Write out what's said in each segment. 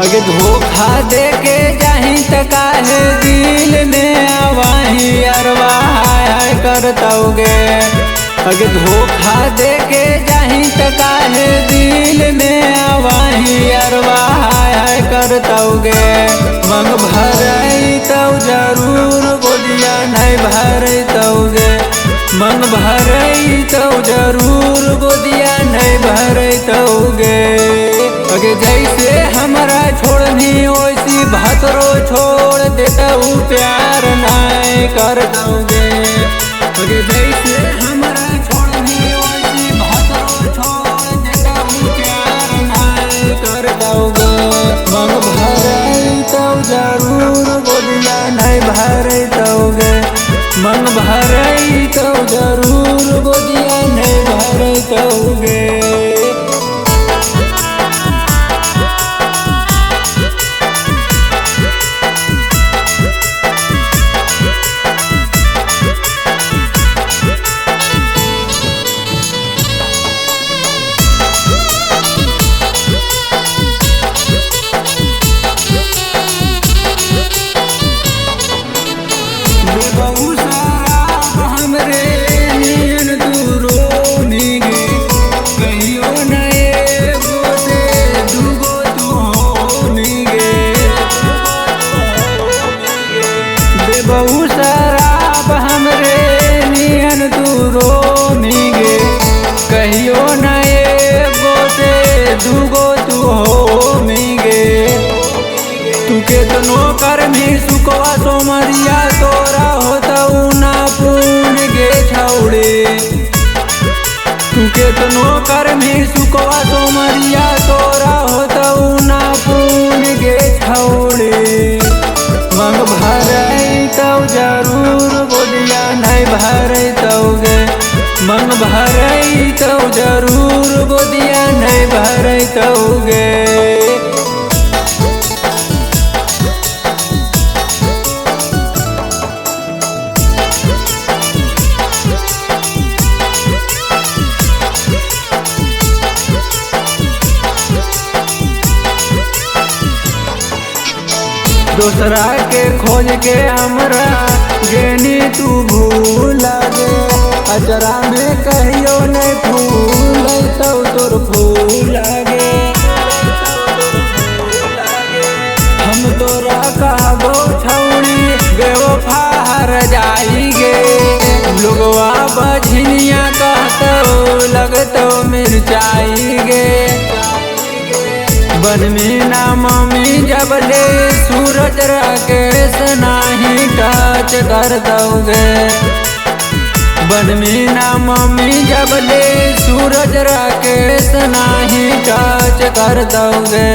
अगे धोखा दे के जाही त काहे दिल में आवाही अरवा हाय करतौगे। अगे धोखा दे के जाही त काहे दिल में आवाही अरवा हाय करतौगे। मंग भरई तो जरूर गोदिया नहीं भरतौगे। मंग भरई तो जरूर गोदिया नहीं भरतौगे। अगे जैसे हमरा छोड़नी वैसी भतरो छोड़ देतऊ प्यार नहीं करतौगे। अगे जैसे हमरा छोड़नी वैसी भतरो छोड़ देतऊ प्यार नहीं करतौगे। मंग भरई तो जरूर गोदिया नहीं भरतौगे। मंग भरई तो जरूर गोदिया नहीं भरतौगे। बहु शराब हमरे नियन दूरो मिगे। कहियो न एगो से दूगो तू हो मिगे। तू केतनो कर्मी सुखवा सोमरिया तोरा होतऊ ना पूर्ण गे छौड़े। तू केतनो कर्मी सुखवा सोमरिया तोरा होतऊ ना पूर्ण गे छौड़े। मंग भरई तो जरूर गोदिया नहीं भरतौगे। मंग भरई तो जरूर गोदिया नहीं भरतौगे। दूसरा के खोज के हमरा गेनी तू भूला गे। अजरा में कहियो नहीं फूल तो तोर फूल गे। हम तोरा कहबो छौड़ी बेवफा हर जाई गे। लोगवा बझनिया कहतो लगतो मिर्चाई गे। बन में ना मम्मी जब ले सूरज राकेश नाही टच करतौगे। बन में ना मम्मी जब ले सूरज राकेश नाही टच करतौगे।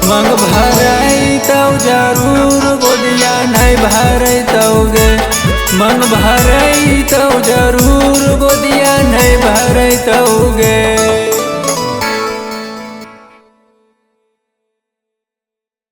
मंग भरई तो जरूर गोदिया नहीं भरतौगे। मंग भरई तो जरूर